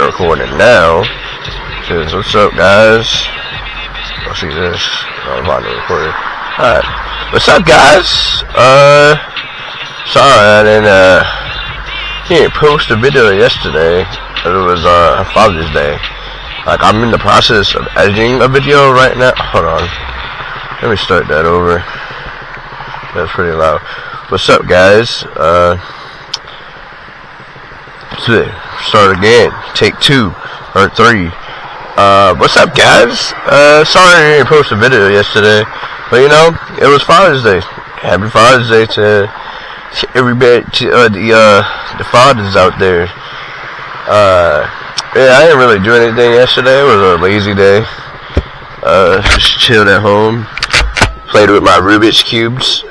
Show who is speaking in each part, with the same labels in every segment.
Speaker 1: to record it now. Says, what's up, guys? I'll see this. I'm about to record it. Alright. What's up, guys? Sorry I didn't post a video yesterday. It was, Father's Day. Like, I'm in the process of editing a video right now. Hold on. Let me start that over. That's pretty loud. What's up, guys? Start again. Take 2 or 3. What's up, guys? Sorry I didn't post a video yesterday, but you know, it was Father's Day. Happy Father's Day to everybody, to the fathers out there. Yeah, I didn't really do anything yesterday. It was a lazy day. Just chilled at home. Played with my Rubik's Cubes,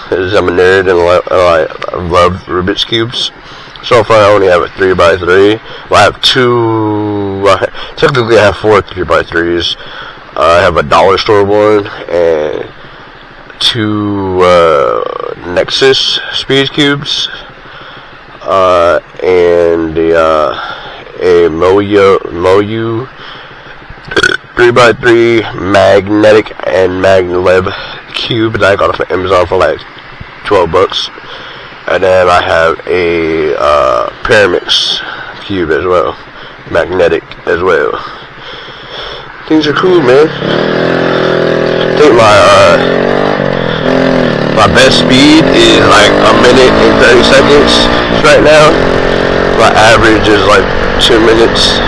Speaker 1: because I'm a nerd and I love Rubik's Cubes. So far, I only have a 3x3. Well, I have 2. Technically, I have 4 3x3s. I have a dollar store one and 2 Nexus Speed Cubes, and a Moyu 3x3 magnetic and maglev cube that I got off of Amazon for like $12. And then I have a Pyramix cube as well, magnetic as well. Things are cool, man. I think my best speed is like 1 minute and 30 seconds right now. My average is like 2 minutes.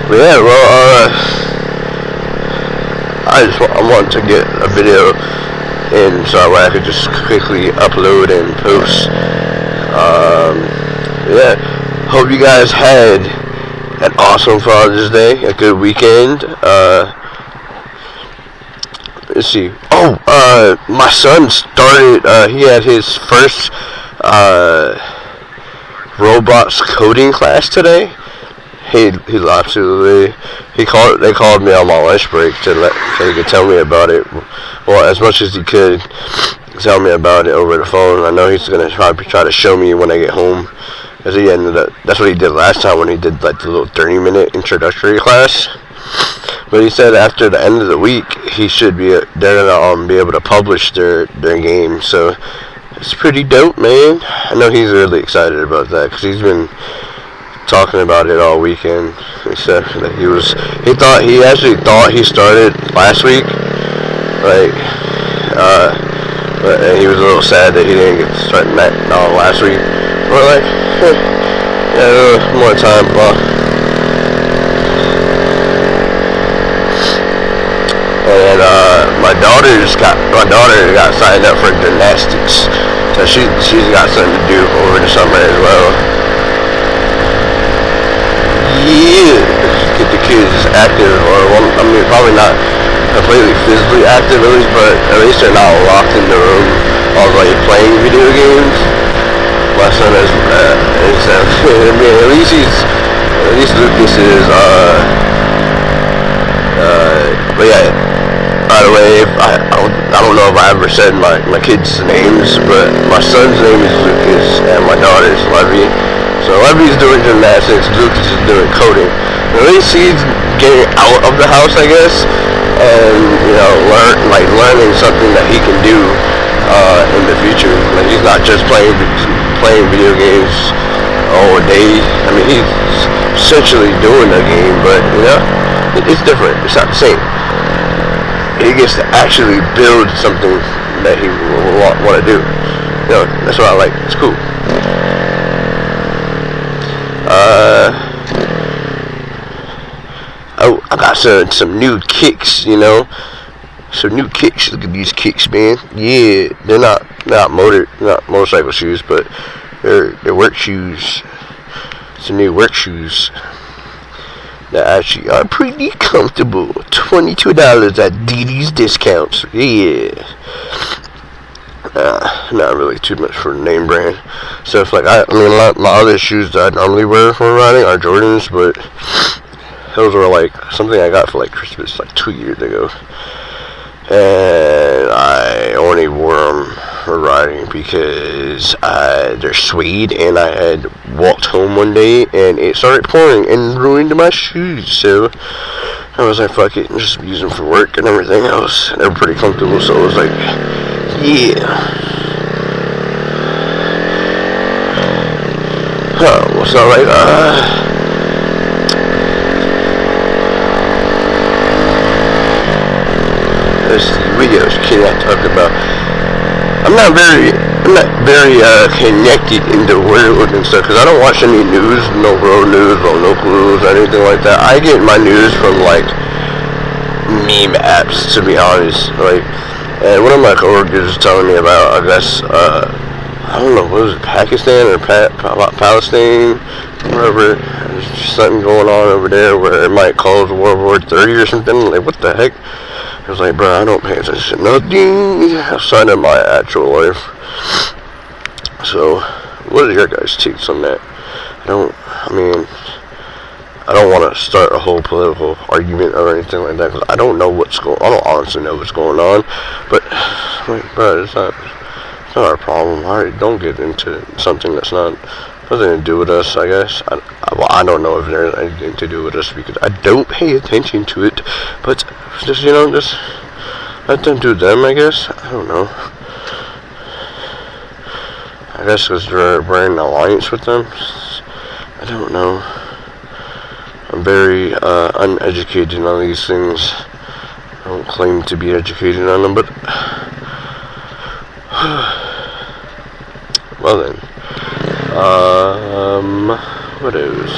Speaker 1: But yeah, well, I want to get a video in so I could just quickly upload and post. Yeah, hope you guys had an awesome Father's Day, a good weekend. Let's see. Oh, my son started. He had his first Roblox coding class today. He's absolutely. They called me on my lunch break so he could tell me about it. Well, as much as he could tell me about it over the phone. I know he's gonna try to show me when I get home. Cause he ended up. That's what he did last time when he did like the little 30-minute introductory class. But he said after the end of the week he should be. They're gonna be able to publish their game. So it's pretty dope, man. I know he's really excited about that because he's been talking about it all weekend. He said that he actually thought he started last week, like, but he was a little sad that he didn't get to start last week. We're like, yeah, more time, blah. And my daughter got signed up for gymnastics, so she's got something to do over the summer as well. Yeah, get the kids active, or I mean, probably not completely physically active, at least they're not locked in the room all like playing video games. My son is, I mean, at least Lucas is, but yeah. By the way, I don't know if I ever said my kids' names, but my son's name is Lucas and my daughter's Levy. So Levy's doing gymnastics, Lucas is doing coding. At least he's getting out of the house, I guess, and you know, learning something that he can do in the future. Like he's not just playing video games all day. I mean, he's essentially doing a game, but you know, it's different. It's not the same. He gets to actually build something that he will want to do. You know, that's what I like. It's cool. Oh, I got some new kicks, you know. Some new kicks. Look at these kicks, man. Yeah, they're not motorcycle shoes, but they're work shoes. Some new work shoes that actually are pretty comfortable. $22 at DD's discounts. Yeah. Not really too much for name brand stuff. Like my other shoes that I normally wear for riding are Jordans, but those were like something I got for like Christmas like 2 years ago, and I only wore them for riding because they're suede, and I had walked home one day and it started pouring and ruined my shoes. So I was like, fuck it, just use them for work and everything else. They were pretty comfortable, so I was like, yeah. What's alright? This videos kid I talked about. I'm not very connected in the world and stuff because I don't watch any news, no world news or local news or anything like that. I get my news from like meme apps, to be honest. Like, and one of my coworkers was telling me about, I guess, I don't know, what was it, Pakistan or Palestine, whatever. There's something going on over there where it might cause World War III or something. Like, what the heck? I was like, bro, I don't pay attention to nothing outside of my actual life. So, what are your guys' takes on that? I don't want to start a whole political argument or anything like that because I don't honestly know what's going on. But, like, bro, it's not our problem. Alright, don't get into something that's nothing to do with us, I guess. I don't know if there's anything to do with us because I don't pay attention to it. But just let them do them, I guess. I don't know. I guess because we're in an alliance with them. I don't know. I'm very uneducated on these things. I don't claim to be educated on them, but well then. What is?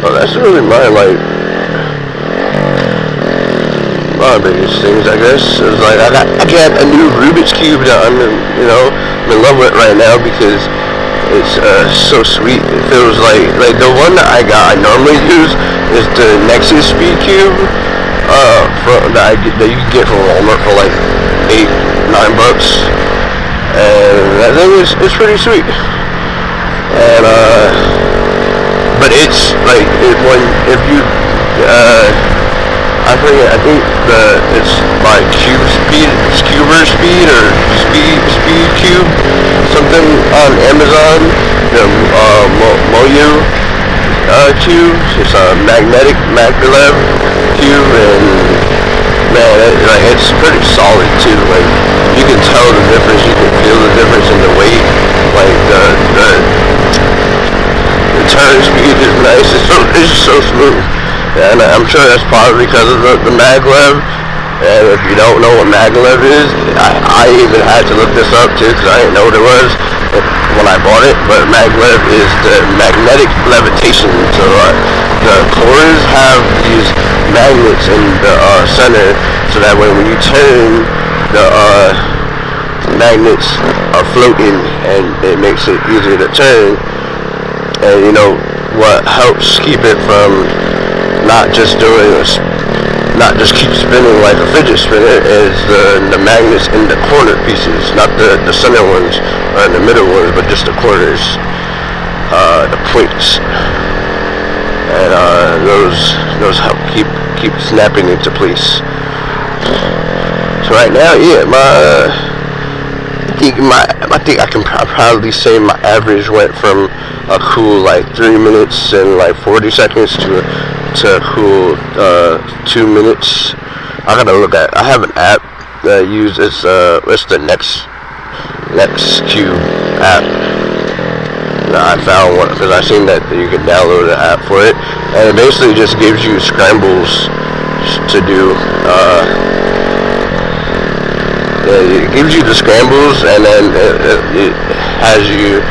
Speaker 1: Oh, that's really my biggest things, I guess. Is like I got a new Rubik's Cube that I'm in love with right now because it's so sweet. It feels like the one that I normally use is the Nexus Speed Cube that you can get from Walmart for like $8-9. And that thing is pretty sweet. And but it's like if you I think it's by Cuber Speed or Speed Cube, something on Amazon. The Moyu cube. It's a magnetic maglev cube, and man, it's pretty solid too. Like, you can tell the difference, you can feel the difference in the weight. Like the turn speed is nice. It's just so smooth. And I'm sure that's probably because of the maglev. And if you don't know what maglev is, I even had to look this up too because I didn't know what it was when I bought it. But maglev is the magnetic levitation. So the cores have these magnets in the center, so that when you turn, the magnets are floating and it makes it easier to turn. And you know what helps keep it from not just keep spinning like a fidget spinner is the magnets in the corner pieces, not the center ones or the middle ones, but just the corners, the points, and those help keep snapping into place. So right now, yeah, I think I can probably say my average went from a cool like 3 minutes and like 40 seconds to a cool 2 minutes. I have an app that I use. It's the Next Cube app. I found one because I seen that you can download an app for it, and it basically just gives you scrambles to do. It gives you the scrambles, and then it has you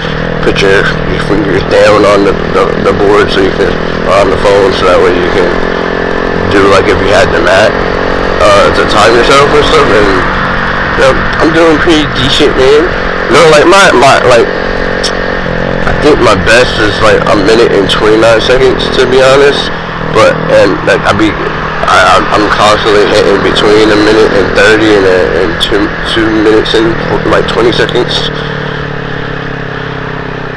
Speaker 1: put your fingers down on the board so you can, on the phone, so that way you can do like if you had the mat to time yourself and stuff. And I'm doing pretty decent, man. Like I think my best is like a minute and 29 seconds, to be honest. But like I'm constantly hitting between a minute and 30 and 2 minutes and like 20 seconds.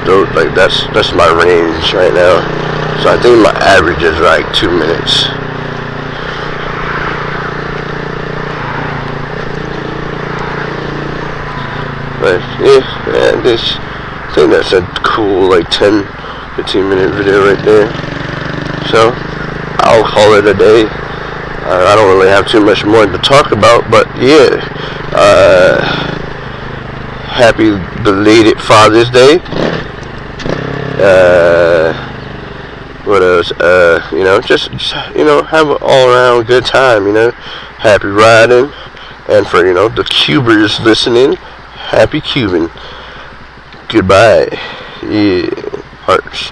Speaker 1: So like that's my range right now. So I think my average is like 2 minutes. But yeah, this I think that's a cool like 10-15 minute video right there. So I'll call it a day. I don't really have too much more to talk about, but yeah, happy belated Father's Day. What else? Just have an all-around good time. Happy riding, and for the Cubers listening, happy Cuban. Goodbye. Yeah, hearts.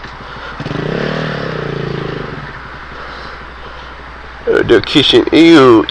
Speaker 1: The kitchen. Ew.